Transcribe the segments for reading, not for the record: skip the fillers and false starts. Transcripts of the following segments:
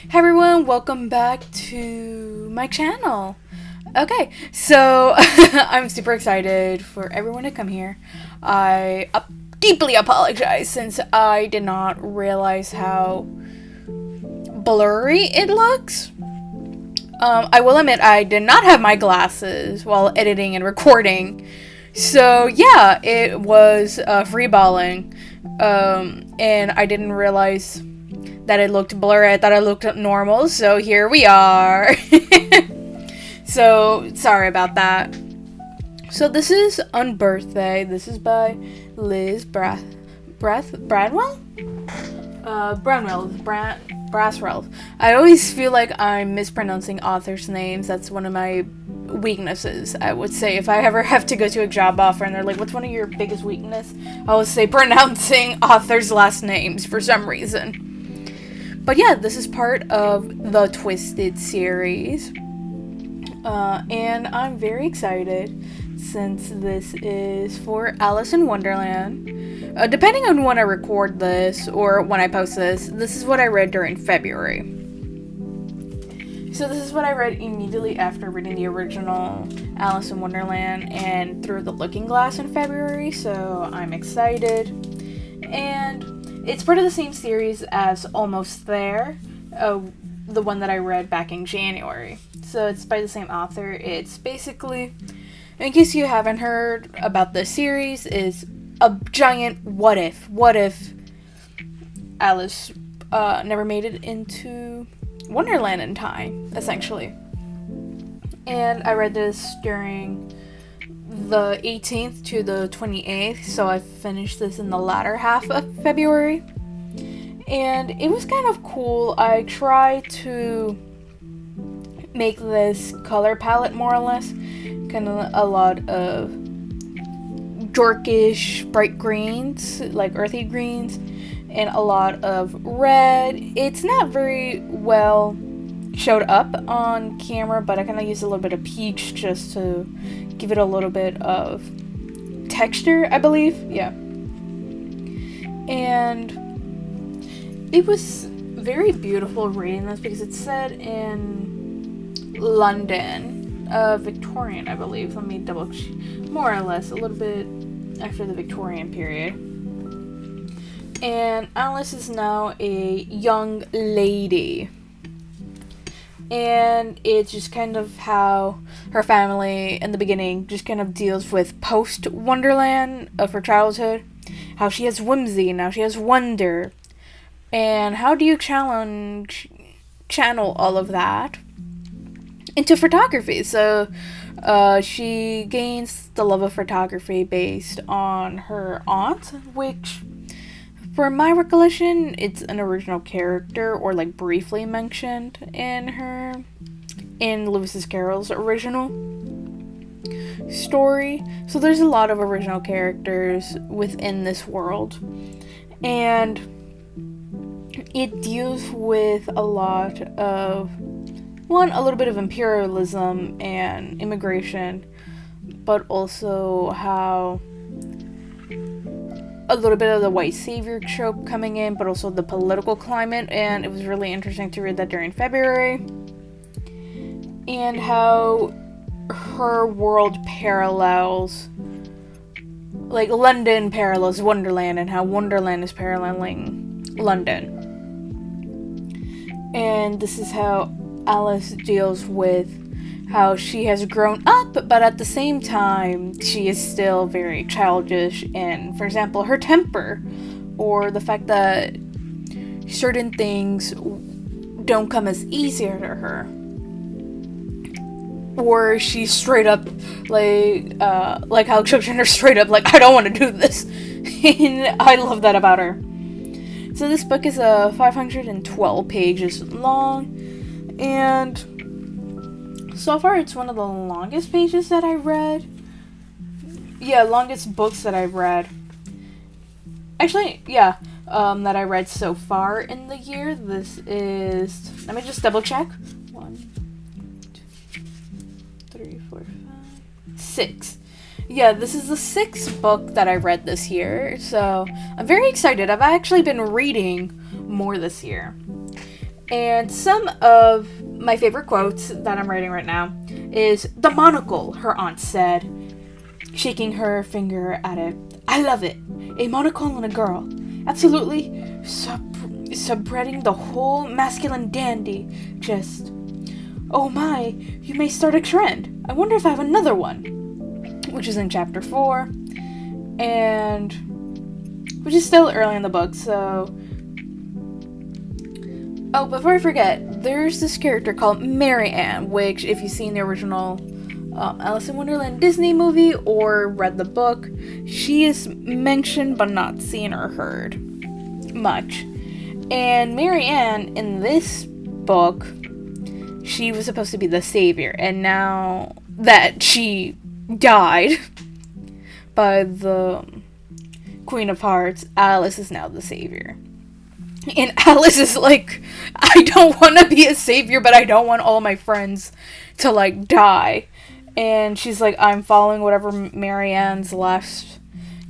Hey everyone, welcome back to my channel. Okay, so I'm super excited for everyone to come here. I deeply apologize since I did not realize how blurry it looks. I will admit I did not have my glasses while editing and recording. So yeah, it was freeballing. And I didn't realize that it looked blurry. I thought it looked normal, so here we are. So, sorry about that. So this is Unbirthday. This is by Liz Bradwell? Braswell. I always feel like I'm mispronouncing authors' names. That's one of my weaknesses, I would say. If I ever have to go to a job offer and they're like, what's one of your biggest weaknesses? I would say pronouncing authors' last names for some reason. But yeah, this is part of the Twisted series. And I'm very excited since this is for Alice in Wonderland. Depending on when I record this or when I post this is what I read during February. So this is what I read immediately after reading the original Alice in Wonderland and Through the Looking Glass in February, so I'm excited. And it's part of the same series as Almost There, the one that I read back in January. So it's by the same author. It's basically, in case you haven't heard about this series, is a giant what if. What if Alice never made it into Wonderland in time, essentially. And I read this during the 18th to the 28th, so I finished this in the latter half of February. And it was kind of cool. I tried to make this color palette more or less, kind of a lot of darkish bright greens, like earthy greens, and a lot of red. It's not very well showed up on camera, but I kind of used a little bit of peach just to give it a little bit of texture, I believe. Yeah. And it was very beautiful reading this because it's set in London, Victorian, I believe. Let me double check. More or less, a little bit after the Victorian period. And Alice is now a young lady. And it's just kind of how her family in the beginning just kind of deals with post-Wonderland of her childhood. How she has whimsy, now she has wonder. And how do you channel all of that into photography? So she gains the love of photography based on her aunt, which, for my recollection, it's an original character or like briefly mentioned in Lewis Carroll's original story. So there's a lot of original characters within this world. And it deals with a lot of, a little bit of imperialism and immigration, but also how a little bit of the white savior trope coming in, but also the political climate, and it was really interesting to read that during February. And how her world parallels, like London parallels Wonderland, and how Wonderland is paralleling London. And this is how Alice deals with how she has grown up, but at the same time, she is still very childish in, for example, her temper, or the fact that certain things don't come as easier to her. Or she's straight up, like how children are straight up, like, I don't want to do this. And I love that about her. So this book is 512 pages long, and so far it's one of the longest pages that I read. Yeah, longest books that I've read. Actually, yeah, that I read so far in the year. This is, let me just double check. 1, 2, 3, 4, 5, 6. Yeah, this is the 6th book that I read this year, so I'm very excited. I've actually been reading more this year. And some of my favorite quotes that I'm writing right now is, "The monocle," her aunt said, shaking her finger at it. "I love it. A monocle on a girl. Absolutely subverting the whole masculine dandy. Just, oh my, you may start a trend. I wonder if I have another one." Which is in chapter 4. And which is still early in the book, so... Oh, before I forget, there's this character called Mary Ann, which, if you've seen the original Alice in Wonderland Disney movie or read the book, she is mentioned but not seen or heard much. And Mary Ann, in this book, she was supposed to be the savior, and now that she died by the Queen of Hearts, Alice is now the savior. And Alice is like, I don't want to be a savior, but I don't want all my friends to, like, die. And she's like, I'm following whatever Mary Ann's last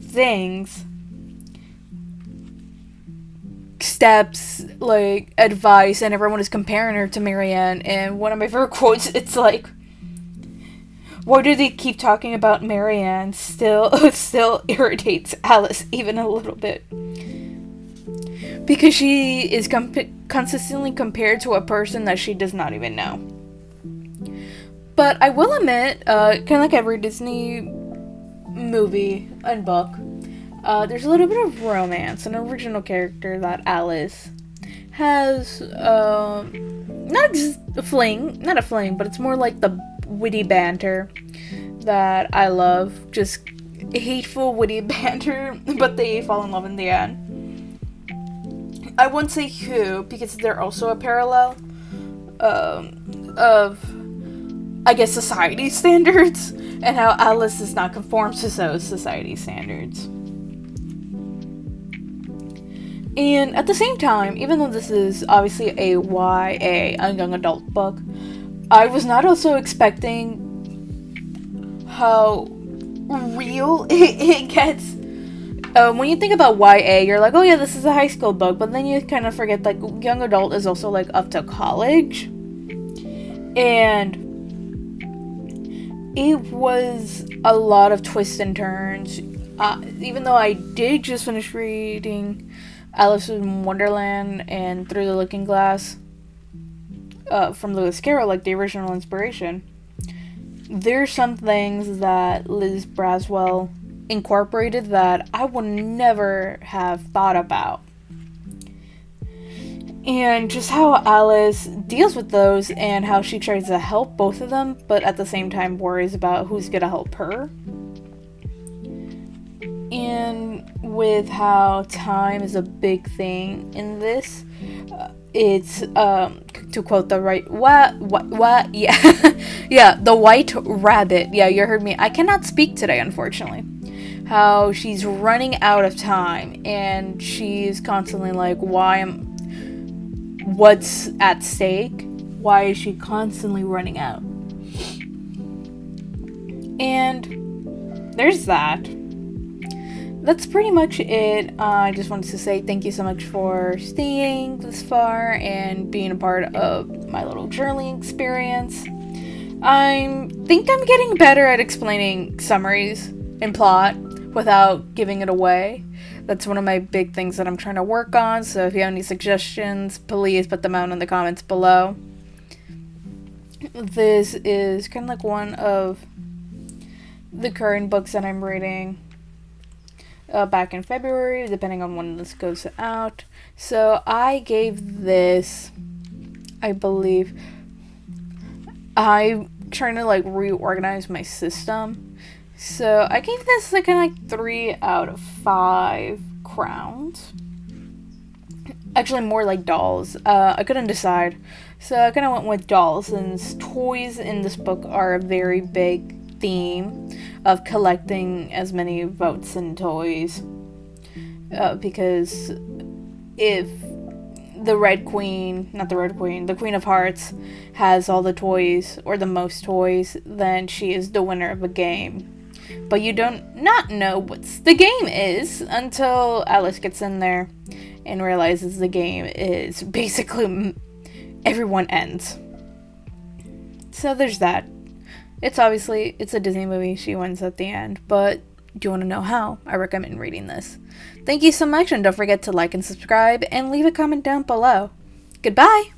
things, steps, like, advice, and everyone is comparing her to Mary Ann. And one of my favorite quotes, it's like, why do they keep talking about Mary Ann? Still irritates Alice even a little bit. Because she is consistently compared to a person that she does not even know. But I will admit, kind of like every Disney movie and book, there's a little bit of romance, an original character that Alice has, not a fling, but it's more like the witty banter that I love. Just hateful, witty banter, but they fall in love in the end. I won't say who, because they're also a parallel of, I guess, society standards, and how Alice does not conform to those society standards. And at the same time, even though this is obviously a YA, a young adult book, I was not also expecting how real it gets. When you think about YA, you're like, oh yeah, this is a high school book, but then you kind of forget, like, young adult is also, like, up to college. And it was a lot of twists and turns. Even though I did just finish reading Alice in Wonderland and Through the Looking Glass from Lewis Carroll, like the original inspiration, there's some things that Liz Braswell incorporated that I would never have thought about. And just how Alice deals with those, and how she tries to help both of them, but at the same time worries about who's gonna help her. And with how time is a big thing in this, it's, to quote the right, yeah, the White Rabbit, yeah, you heard me, I cannot speak today, unfortunately. How she's running out of time, and she's constantly like, what's at stake? Why is she constantly running out? And there's that. That's pretty much it. I just wanted to say thank you so much for staying this far and being a part of my little journaling experience. I think I'm getting better at explaining summaries and plot without giving it away. That's one of my big things that I'm trying to work on, so if you have any suggestions, please put them out in the comments below. This is kind of like one of the current books that I'm reading back in February, depending on when this goes out. So I gave this, I believe, I'm trying to, like, reorganize my system. So I gave this, like, kind of like 3 out of 5 crowns. Actually, more like dolls. I couldn't decide. So I kind of went with dolls, since toys in this book are a very big theme of collecting as many votes and toys. Because if the the Queen of Hearts has all the toys, or the most toys, then she is the winner of a game. But you don't not know what the game is until Alice gets in there and realizes the game is basically everyone ends. So there's that. It's a Disney movie. She wins at the end. But do you want to know how? I recommend reading this. Thank you so much, and don't forget to like and subscribe, and leave a comment down below. Goodbye!